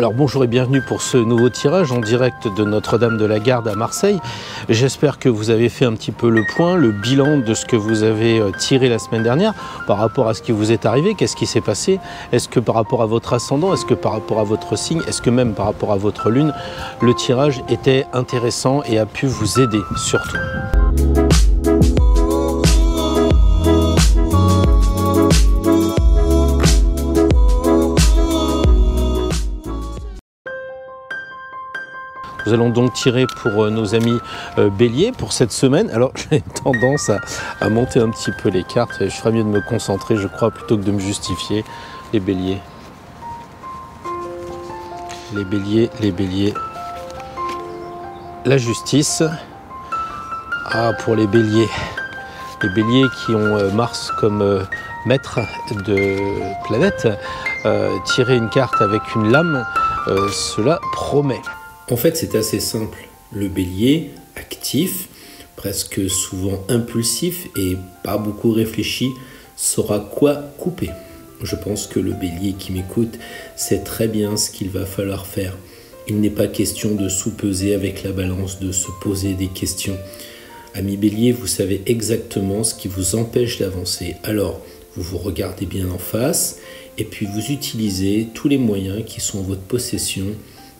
Alors bonjour et bienvenue pour ce nouveau tirage en direct de Notre-Dame de la Garde à Marseille. J'espère que vous avez fait un petit peu le point, le bilan de ce que vous avez tiré la semaine dernière par rapport à ce qui vous est arrivé, qu'est-ce qui s'est passé, est-ce que par rapport à votre ascendant, est-ce que par rapport à votre signe, est-ce que même par rapport à votre lune, le tirage était intéressant et a pu vous aider surtout. Nous allons donc tirer pour nos amis béliers pour cette semaine. Alors j'ai tendance à monter un petit peu les cartes. Je ferais mieux de me concentrer, je crois, plutôt que de me justifier. Les béliers. Les béliers, les béliers. La justice. Ah, pour les béliers. Les béliers qui ont Mars comme maître de planète. Tirer une carte avec une lame, cela promet. En fait, c'est assez simple. Le bélier, actif, presque souvent impulsif et pas beaucoup réfléchi, saura quoi couper. Je pense que le bélier qui m'écoute sait très bien ce qu'il va falloir faire. Il n'est pas question de sous-peser avec la balance, de se poser des questions. Ami bélier, vous savez exactement ce qui vous empêche d'avancer. Alors, vous vous regardez bien en face et puis vous utilisez tous les moyens qui sont en votre possession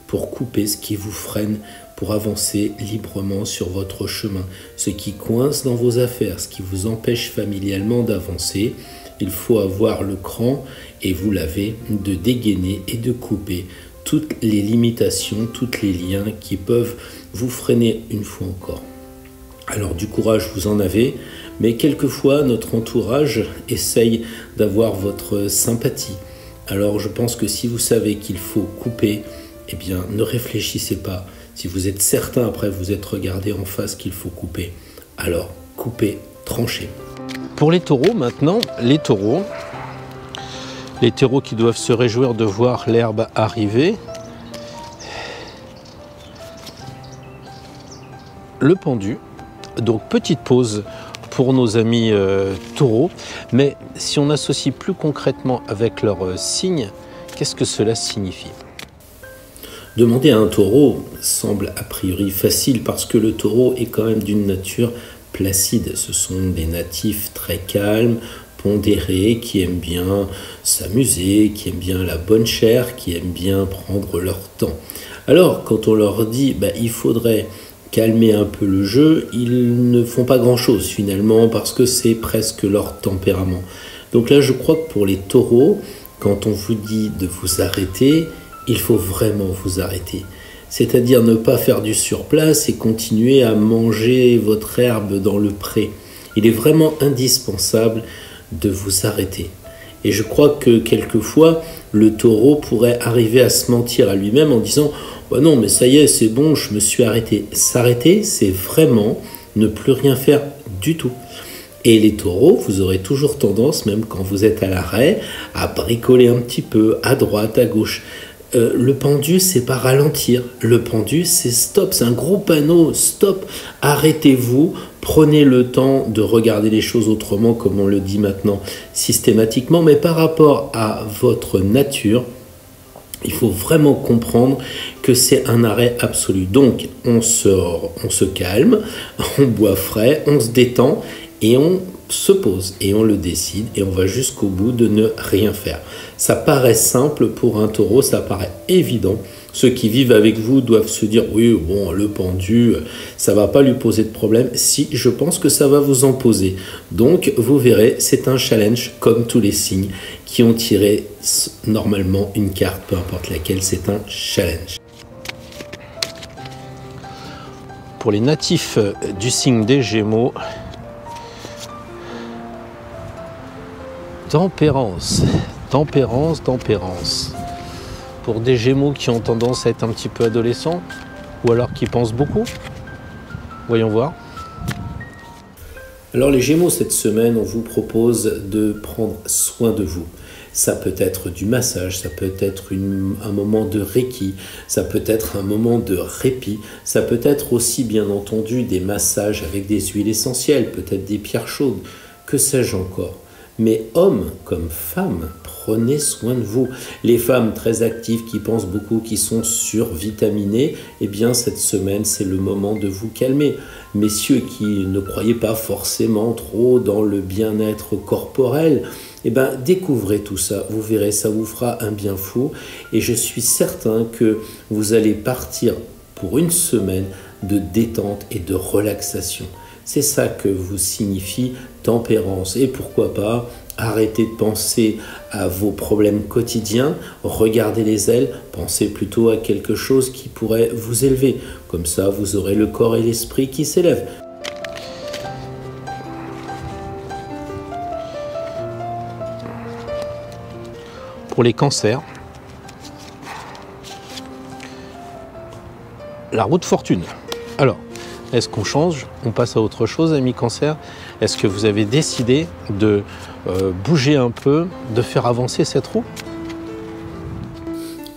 pour couper ce qui vous freine, pour avancer librement sur votre chemin. Ce qui coince dans vos affaires, ce qui vous empêche familialement d'avancer, il faut avoir le cran, et vous l'avez, de dégainer et de couper toutes les limitations, tous les liens qui peuvent vous freiner une fois encore. Alors du courage, vous en avez, mais quelquefois notre entourage essaye d'avoir votre sympathie. Alors je pense que si vous savez qu'il faut couper, eh bien, ne réfléchissez pas. Si vous êtes certain, après vous êtes regardé en face qu'il faut couper, alors coupez, tranchez. Pour les taureaux maintenant, les taureaux qui doivent se réjouir de voir l'herbe arriver. Le pendu, donc petite pause pour nos amis taureaux, mais si on associe plus concrètement avec leur signe, qu'est-ce que cela signifie ? Demander à un taureau semble a priori facile parce que le taureau est quand même d'une nature placide. Ce sont des natifs très calmes, pondérés, qui aiment bien s'amuser, qui aiment bien la bonne chair, qui aiment bien prendre leur temps. Alors, quand on leur dit il faudrait calmer un peu le jeu, ils ne font pas grand-chose finalement parce que c'est presque leur tempérament. Donc là, je crois que pour les taureaux, quand on vous dit de vous arrêter, il faut vraiment vous arrêter. C'est-à-dire ne pas faire du surplace et continuer à manger votre herbe dans le pré. Il est vraiment indispensable de vous arrêter. Et je crois que quelquefois, le taureau pourrait arriver à se mentir à lui-même en disant « non, mais ça y est, c'est bon, je me suis arrêté ». S'arrêter, c'est vraiment ne plus rien faire du tout. Et les taureaux, vous aurez toujours tendance, même quand vous êtes à l'arrêt, à bricoler un petit peu, à droite, à gauche. Le pendu, c'est pas ralentir. Le pendu, c'est stop. C'est un gros panneau. Stop. Arrêtez-vous. Prenez le temps de regarder les choses autrement, comme on le dit maintenant systématiquement. Mais par rapport à votre nature, il faut vraiment comprendre que c'est un arrêt absolu. Donc, on se calme, on boit frais, on se détend et on se pose et on le décide et on va jusqu'au bout de ne rien faire. Ça paraît simple pour un taureau, ça paraît évident. Ceux qui vivent avec vous doivent se dire « oui, bon, le pendu, ça va pas lui poser de problème ». Si, je pense que ça va vous en poser. Donc, vous verrez, c'est un challenge comme tous les signes qui ont tiré normalement une carte, peu importe laquelle, c'est un challenge. Pour les natifs du signe des Gémeaux, tempérance, tempérance, tempérance. Pour des Gémeaux qui ont tendance à être un petit peu adolescents, ou alors qui pensent beaucoup. Voyons voir. Alors les Gémeaux, cette semaine, on vous propose de prendre soin de vous. Ça peut être du massage, ça peut être un moment de reiki, ça peut être un moment de répit, ça peut être aussi bien entendu des massages avec des huiles essentielles, peut-être des pierres chaudes, que sais-je encore. Mais hommes comme femmes, prenez soin de vous. Les femmes très actives qui pensent beaucoup, qui sont survitaminées, eh bien cette semaine c'est le moment de vous calmer. Messieurs qui ne croyaient pas forcément trop dans le bien-être corporel, eh bien découvrez tout ça, vous verrez, ça vous fera un bien fou. Et je suis certain que vous allez partir pour une semaine de détente et de relaxation. C'est ça que vous signifie tempérance. Et pourquoi pas arrêtez de penser à vos problèmes quotidiens, regardez les ailes, pensez plutôt à quelque chose qui pourrait vous élever. Comme ça, vous aurez le corps et l'esprit qui s'élèvent. Pour les cancers, la roue de fortune. Alors, est-ce qu'on change? On passe à autre chose, amis cancer? Est-ce que vous avez décidé de bouger un peu, de faire avancer cette roue?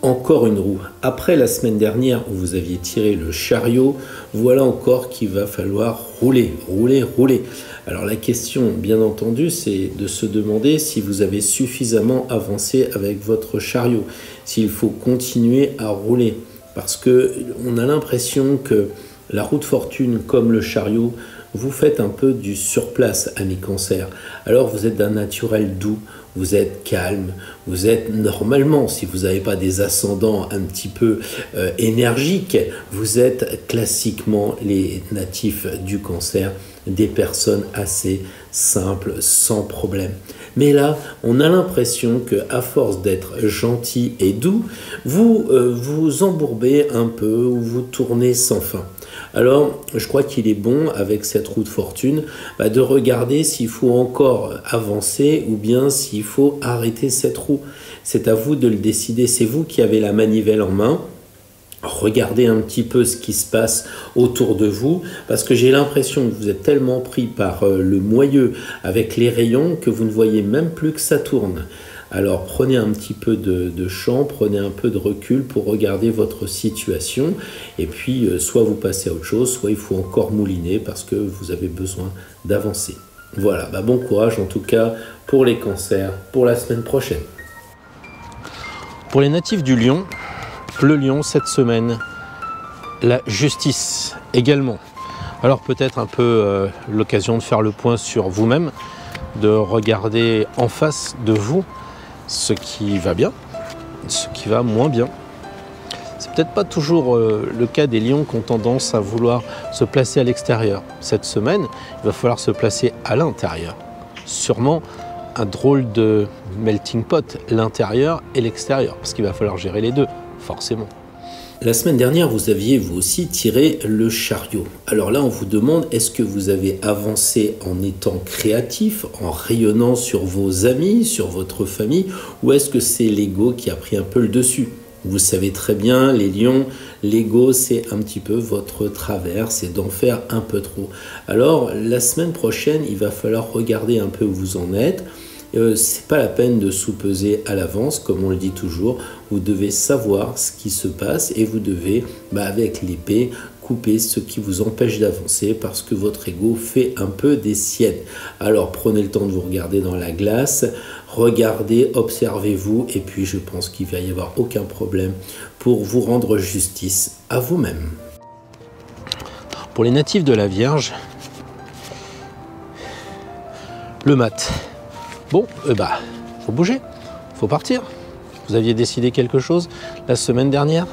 Encore une roue. Après la semaine dernière où vous aviez tiré le chariot, voilà encore qu'il va falloir rouler, rouler, rouler. Alors la question, bien entendu, c'est de se demander si vous avez suffisamment avancé avec votre chariot, s'il faut continuer à rouler. Parce qu'on a l'impression que la roue de fortune, comme le chariot, vous faites un peu du surplace, amis cancer. Alors vous êtes d'un naturel doux, vous êtes calme, vous êtes normalement, si vous n'avez pas des ascendants un petit peu énergiques, vous êtes classiquement les natifs du cancer, des personnes assez simples, sans problème. Mais là, on a l'impression qu'à force d'être gentil et doux, vous vous embourbez un peu ou vous tournez sans fin. Alors, je crois qu'il est bon, avec cette roue de fortune, de regarder s'il faut encore avancer ou bien s'il faut arrêter cette roue. C'est à vous de le décider, c'est vous qui avez la manivelle en main. Regardez un petit peu ce qui se passe autour de vous, parce que j'ai l'impression que vous êtes tellement pris par le moyeu avec les rayons que vous ne voyez même plus que ça tourne. Alors prenez un petit peu de champ, prenez un peu de recul pour regarder votre situation et puis soit vous passez à autre chose, soit il faut encore mouliner parce que vous avez besoin d'avancer. Voilà, bon courage en tout cas pour les cancers pour la semaine prochaine. Pour les natifs du Lion, le Lion cette semaine, la justice également. Alors peut-être un peu l'occasion de faire le point sur vous-même, de regarder en face de vous ce qui va bien, ce qui va moins bien. C'est peut-être pas toujours le cas des lions qui ont tendance à vouloir se placer à l'extérieur. Cette semaine, il va falloir se placer à l'intérieur. Sûrement un drôle de melting pot, l'intérieur et l'extérieur, parce qu'il va falloir gérer les deux, forcément. La semaine dernière, vous aviez vous aussi tiré le chariot. Alors là, on vous demande, est-ce que vous avez avancé en étant créatif, en rayonnant sur vos amis, sur votre famille, ou est-ce que c'est l'ego qui a pris un peu le dessus? Vous savez très bien, les lions, l'ego, c'est un petit peu votre travers, c'est d'en faire un peu trop. Alors, la semaine prochaine, il va falloir regarder un peu où vous en êtes. C'est pas la peine de sous-peser à l'avance, comme on le dit toujours. Vous devez savoir ce qui se passe et vous devez, avec l'épée, couper ce qui vous empêche d'avancer parce que votre ego fait un peu des siennes. Alors prenez le temps de vous regarder dans la glace, regardez, observez-vous et puis je pense qu'il ne va y avoir aucun problème pour vous rendre justice à vous-même. Pour les natifs de la Vierge, le mat. Bon, faut bouger, faut partir. Vous aviez décidé quelque chose la semaine dernière?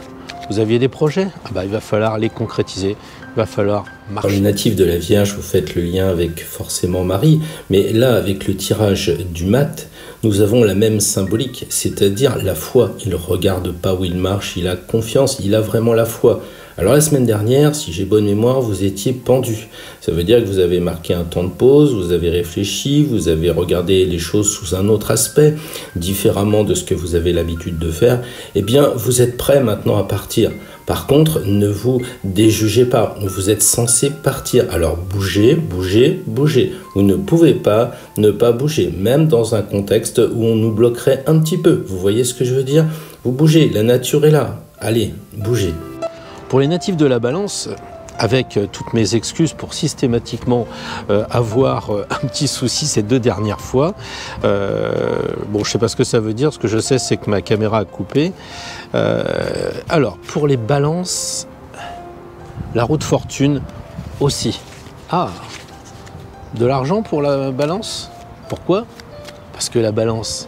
Vous aviez des projets? Il va falloir les concrétiser, il va falloir marcher. Pour les natifs de la Vierge, vous faites le lien avec forcément Marie, mais là, avec le tirage du mat, nous avons la même symbolique, c'est-à-dire la foi. Il ne regarde pas où il marche, il a confiance, il a vraiment la foi. Alors la semaine dernière, si j'ai bonne mémoire, vous étiez pendu. Ça veut dire que vous avez marqué un temps de pause, vous avez réfléchi, vous avez regardé les choses sous un autre aspect, différemment de ce que vous avez l'habitude de faire. Eh bien, vous êtes prêt maintenant à partir. Par contre, ne vous déjugez pas. Vous êtes censé partir. Alors bougez, bougez, bougez. Vous ne pouvez pas ne pas bouger, même dans un contexte où on nous bloquerait un petit peu. Vous voyez ce que je veux dire? Vous bougez, la nature est là. Allez, bougez. Pour les natifs de la Balance, avec toutes mes excuses pour systématiquement avoir un petit souci ces 2 dernières fois. Bon, je ne sais pas ce que ça veut dire, ce que je sais c'est que ma caméra a coupé. Alors, pour les balances, la roue de fortune aussi. Ah, de l'argent pour la balance? Pourquoi? Parce que la balance,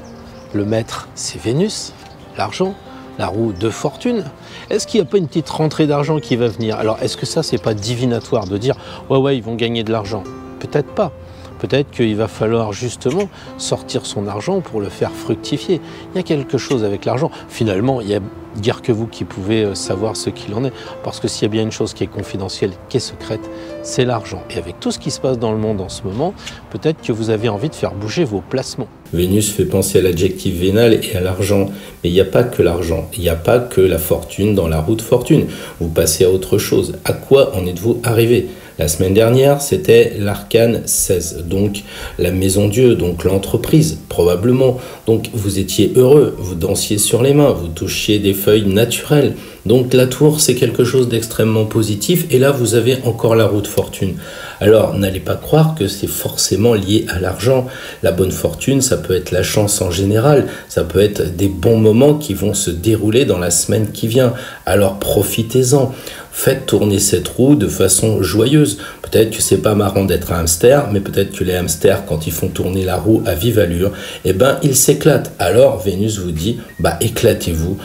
le maître, c'est Vénus, l'argent, la roue de fortune. Est-ce qu'il n'y a pas une petite rentrée d'argent qui va venir? Alors, est-ce que ça, c'est pas divinatoire de dire « ouais, ils vont gagner de l'argent » ? Peut-être pas. Peut-être qu'il va falloir justement sortir son argent pour le faire fructifier. Il y a quelque chose avec l'argent. Finalement, il y a dire que vous qui pouvez savoir ce qu'il en est. Parce que s'il y a bien une chose qui est confidentielle, qui est secrète, c'est l'argent. Et avec tout ce qui se passe dans le monde en ce moment, peut-être que vous avez envie de faire bouger vos placements. Vénus fait penser à l'adjectif vénal et à l'argent. Mais il n'y a pas que l'argent. Il n'y a pas que la fortune dans la roue de fortune. Vous passez à autre chose. À quoi en êtes-vous arrivé ? La semaine dernière, c'était l'arcane 16, donc la maison Dieu, donc l'entreprise, probablement. Donc vous étiez heureux, vous dansiez sur les mains, vous touchiez des feuilles naturelles. Donc la tour, c'est quelque chose d'extrêmement positif. Et là, vous avez encore la roue de fortune. Alors, n'allez pas croire que c'est forcément lié à l'argent. La bonne fortune, ça peut être la chance en général. Ça peut être des bons moments qui vont se dérouler dans la semaine qui vient. Alors, profitez-en. Faites tourner cette roue de façon joyeuse. Peut-être que c'est pas marrant d'être un hamster, mais peut-être que les hamsters, quand ils font tourner la roue à vive allure, eh ben, ils s'éclatent. Alors, Vénus vous dit, éclatez-vous,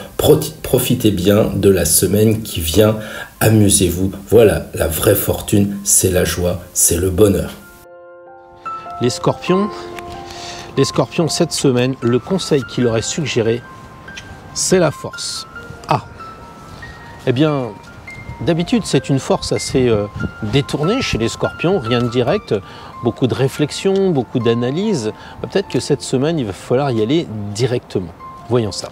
profitez bien de la semaine qui vient, amusez-vous. Voilà, la vraie fortune, c'est la joie, c'est le bonheur. Les scorpions, cette semaine, le conseil qu'il leur est suggéré, c'est la force. Ah, eh bien, d'habitude, c'est une force assez détournée chez les scorpions, rien de direct, beaucoup de réflexion, beaucoup d'analyse. Peut-être que cette semaine, il va falloir y aller directement. Voyons ça.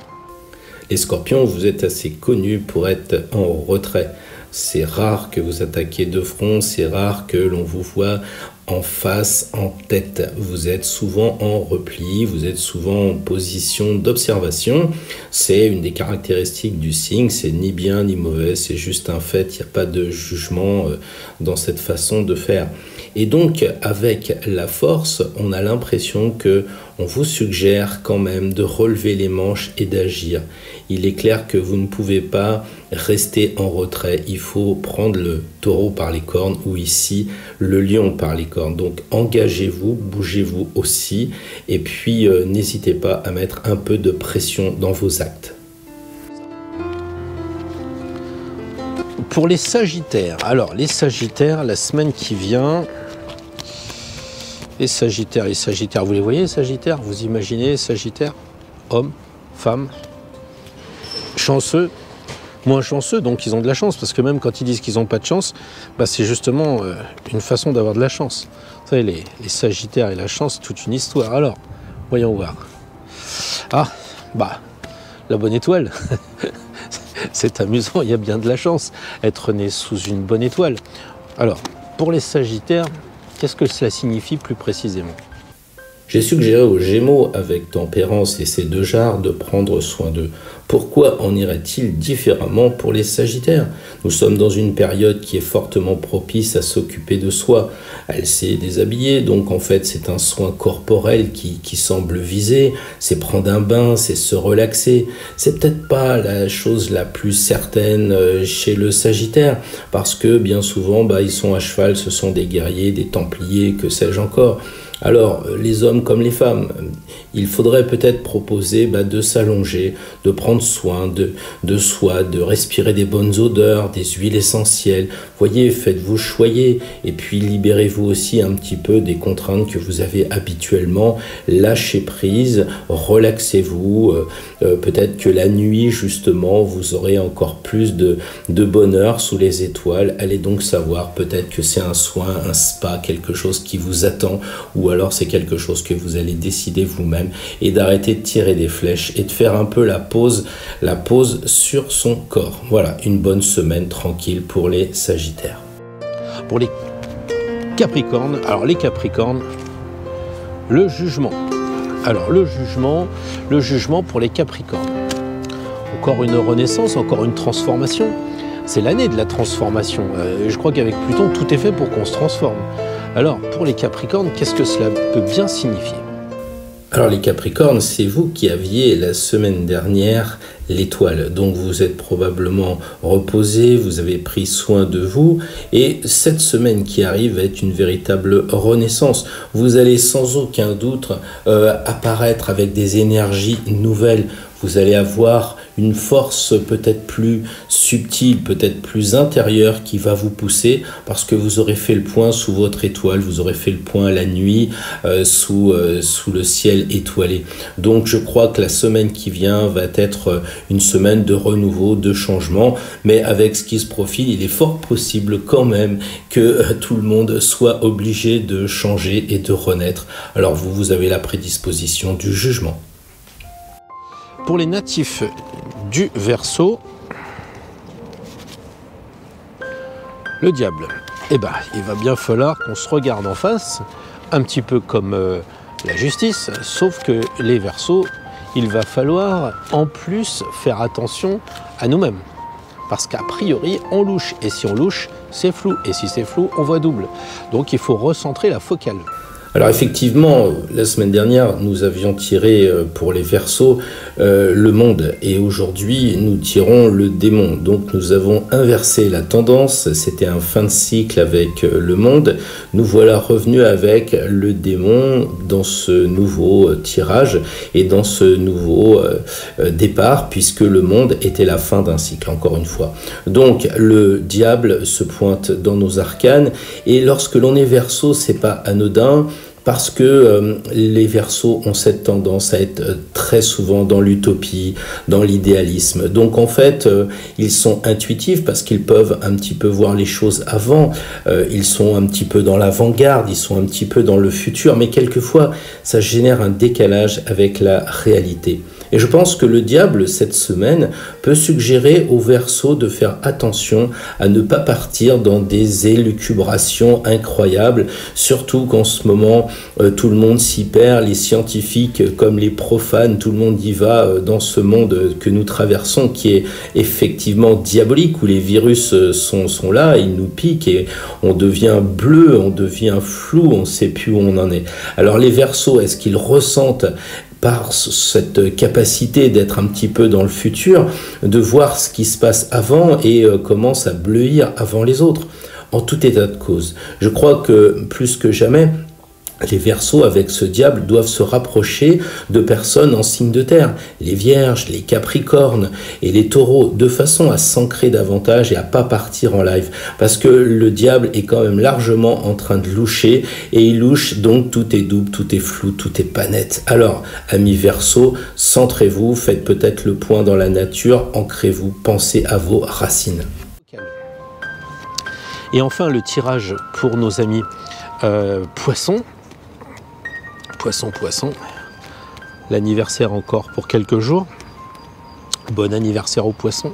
Les scorpions, vous êtes assez connus pour être en retrait. C'est rare que vous attaquiez de front, c'est rare que l'on vous voit en face, en tête. Vous êtes souvent en repli, vous êtes souvent en position d'observation. C'est une des caractéristiques du signe, c'est ni bien ni mauvais, c'est juste un fait, il n'y a pas de jugement dans cette façon de faire. Et donc, avec la force, on a l'impression que on vous suggère quand même de relever les manches et d'agir. Il est clair que vous ne pouvez pas rester en retrait. Il faut prendre le taureau par les cornes ou ici le lion par les cornes. Donc engagez-vous, bougez-vous aussi et puis n'hésitez pas à mettre un peu de pression dans vos actes. Pour les Sagittaires, alors les Sagittaires, la semaine qui vient... Les Sagittaires, vous les voyez les Sagittaires? Vous imaginez les Sagittaires? Hommes, femmes, chanceux, moins chanceux, donc ils ont de la chance, parce que même quand ils disent qu'ils n'ont pas de chance, c'est justement une façon d'avoir de la chance. Vous savez, les Sagittaires et la chance, c'est toute une histoire. Alors, voyons voir. Ah, la bonne étoile. C'est amusant, il y a bien de la chance, être né sous une bonne étoile. Alors, pour les Sagittaires, qu'est-ce que cela signifie plus précisément? J'ai suggéré aux Gémeaux, avec Tempérance et ses 2 jarres, de prendre soin d'eux. Pourquoi en irait-il différemment pour les Sagittaires? Nous sommes dans une période qui est fortement propice à s'occuper de soi. Elle s'est déshabillée, donc en fait c'est un soin corporel qui semble viser. C'est prendre un bain, c'est se relaxer. C'est peut-être pas la chose la plus certaine chez le Sagittaire, parce que bien souvent ils sont à cheval, ce sont des guerriers, des templiers, que sais-je encore. Alors, les hommes comme les femmes, il faudrait peut-être proposer de s'allonger, de prendre soin de soi, de respirer des bonnes odeurs, des huiles essentielles. Voyez, faites-vous choyer et puis libérez-vous aussi un petit peu des contraintes que vous avez habituellement. Lâchez prise, relaxez-vous. Peut-être que la nuit, justement, vous aurez encore plus de bonheur sous les étoiles. Allez donc savoir, peut-être que c'est un soin, un spa, quelque chose qui vous attend, ou alors c'est quelque chose que vous allez décider vous-même, et d'arrêter de tirer des flèches et de faire un peu la pause sur son corps. Voilà, une bonne semaine tranquille pour les Sagittaires. Pour les Capricornes, alors les Capricornes, le jugement. Alors le jugement pour les Capricornes. Encore une renaissance, encore une transformation. c'est l'année de la transformation. Je crois qu'avec Pluton, tout est fait pour qu'on se transforme. Alors, pour les Capricornes, qu'est-ce que cela peut bien signifier? Alors les Capricornes, c'est vous qui aviez la semaine dernière l'étoile. Donc vous êtes probablement reposé, vous avez pris soin de vous. Et cette semaine qui arrive va être une véritable renaissance. Vous allez sans aucun doute apparaître avec des énergies nouvelles. Vous allez avoir une force peut-être plus subtile, peut-être plus intérieure qui va vous pousser parce que vous aurez fait le point sous votre étoile, vous aurez fait le point la nuit sous le ciel étoilé. Donc je crois que la semaine qui vient va être une semaine de renouveau, de changement, mais avec ce qui se profile, il est fort possible quand même que tout le monde soit obligé de changer et de renaître. Alors vous avez la prédisposition du jugement. Pour les natifs du Verseau, le diable, il va bien falloir qu'on se regarde en face, un petit peu comme la justice, sauf que les Verseaux, il va falloir en plus faire attention à nous-mêmes. Parce qu'a priori, on louche, et si on louche, c'est flou, et si c'est flou, on voit double. Donc il faut recentrer la focale. Alors effectivement, la semaine dernière, nous avions tiré pour les Verseaux le monde et aujourd'hui, nous tirons le démon. Donc nous avons inversé la tendance, c'était un fin de cycle avec le monde. Nous voilà revenus avec le démon dans ce nouveau tirage et dans ce nouveau départ puisque le monde était la fin d'un cycle, encore une fois. Donc le diable se pointe dans nos arcanes et lorsque l'on est Verseau, c'est pas anodin. Parce que les Verseaux ont cette tendance à être très souvent dans l'utopie, dans l'idéalisme. Donc en fait, ils sont intuitifs parce qu'ils peuvent un petit peu voir les choses avant. Ils sont un petit peu dans l'avant-garde, ils sont un petit peu dans le futur. Mais quelquefois, ça génère un décalage avec la réalité. Et je pense que le diable, cette semaine, peut suggérer aux Verseaux de faire attention à ne pas partir dans des élucubrations incroyables, surtout qu'en ce moment, tout le monde s'y perd, les scientifiques comme les profanes, tout le monde y va dans ce monde que nous traversons, qui est effectivement diabolique, où les virus sont là, ils nous piquent et on devient bleu, on devient flou, on ne sait plus où on en est. Alors les Verseaux, est-ce qu'ils ressentent par cette capacité d'être un petit peu dans le futur, de voir ce qui se passe avant et commence à bleuir avant les autres. En tout état de cause, je crois que plus que jamais, les Verseaux, avec ce diable, doivent se rapprocher de personnes en signe de terre, les Vierges, les Capricornes et les Taureaux, de façon à s'ancrer davantage et à pas partir en live. Parce que le diable est quand même largement en train de loucher, et il louche, donc tout est double, tout est flou, tout est pas net. Alors, amis Verseaux, centrez-vous, faites peut-être le point dans la nature, ancrez-vous, pensez à vos racines. Et enfin, le tirage pour nos amis Poissons. Poisson, l'anniversaire encore pour quelques jours. Bon anniversaire aux Poissons.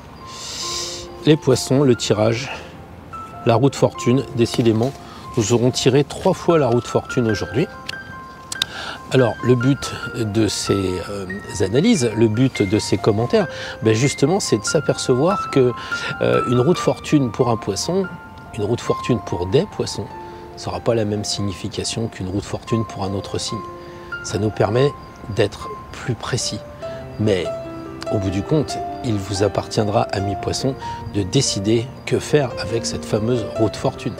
Les Poissons, le tirage, la roue de fortune, décidément, nous aurons tiré 3 fois la roue de fortune aujourd'hui. Alors, le but de ces analyses, le but de ces commentaires, justement, c'est de s'apercevoir que une roue de fortune pour un poisson, une roue de fortune pour des poissons, ça n'aura pas la même signification qu'une roue de fortune pour un autre signe. Ça nous permet d'être plus précis. Mais au bout du compte, il vous appartiendra, amis poissons, de décider que faire avec cette fameuse roue de fortune.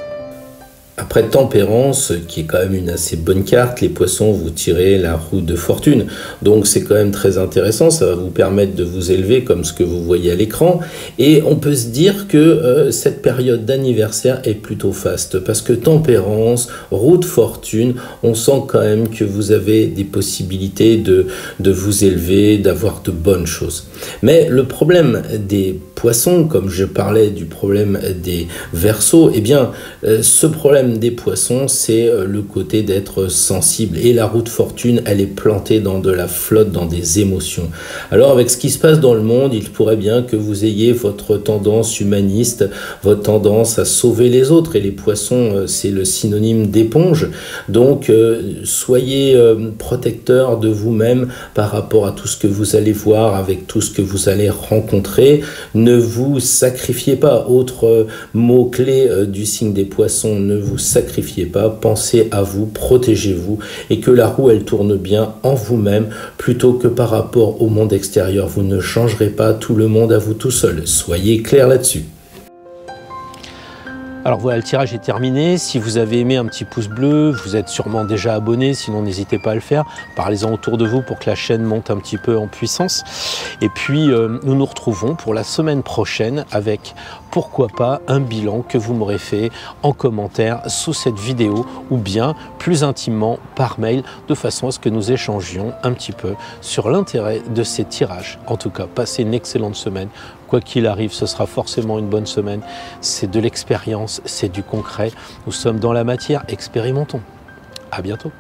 Après Tempérance, qui est quand même une assez bonne carte, les Poissons, vous tirez la roue de fortune. Donc c'est quand même très intéressant, ça va vous permettre de vous élever comme ce que vous voyez à l'écran. Et on peut se dire que cette période d'anniversaire est plutôt faste, parce que Tempérance, roue de fortune, on sent quand même que vous avez des possibilités de vous élever, d'avoir de bonnes choses. Mais le problème des Poissons, comme je parlais du problème des Verseaux, eh bien ce problème problème des poissons, c'est le côté d'être sensible. Et la roue de fortune, elle est plantée dans de la flotte, dans des émotions. Alors avec ce qui se passe dans le monde, il pourrait bien que vous ayez votre tendance humaniste, votre tendance à sauver les autres. Et les poissons, c'est le synonyme d'éponge. Donc soyez protecteur de vous-même par rapport à tout ce que vous allez voir, avec tout ce que vous allez rencontrer. Ne vous sacrifiez pas. Autre mot-clé du signe des poissons, ne vous sacrifiez pas. Pensez à vous, protégez-vous et que la roue, elle tourne bien en vous-même plutôt que par rapport au monde extérieur. Vous ne changerez pas tout le monde à vous tout seul. Soyez clair là-dessus. Alors voilà, le tirage est terminé. Si vous avez aimé, un petit pouce bleu, vous êtes sûrement déjà abonné, sinon n'hésitez pas à le faire. Parlez-en autour de vous pour que la chaîne monte un petit peu en puissance. Et puis, nous nous retrouvons pour la semaine prochaine avec, pourquoi pas, un bilan que vous m'aurez fait en commentaire sous cette vidéo ou bien plus intimement par mail, de façon à ce que nous échangions un petit peu sur l'intérêt de ces tirages. En tout cas, passez une excellente semaine. Quoi qu'il arrive, ce sera forcément une bonne semaine. C'est de l'expérience, c'est du concret. Nous sommes dans la matière, expérimentons. À bientôt.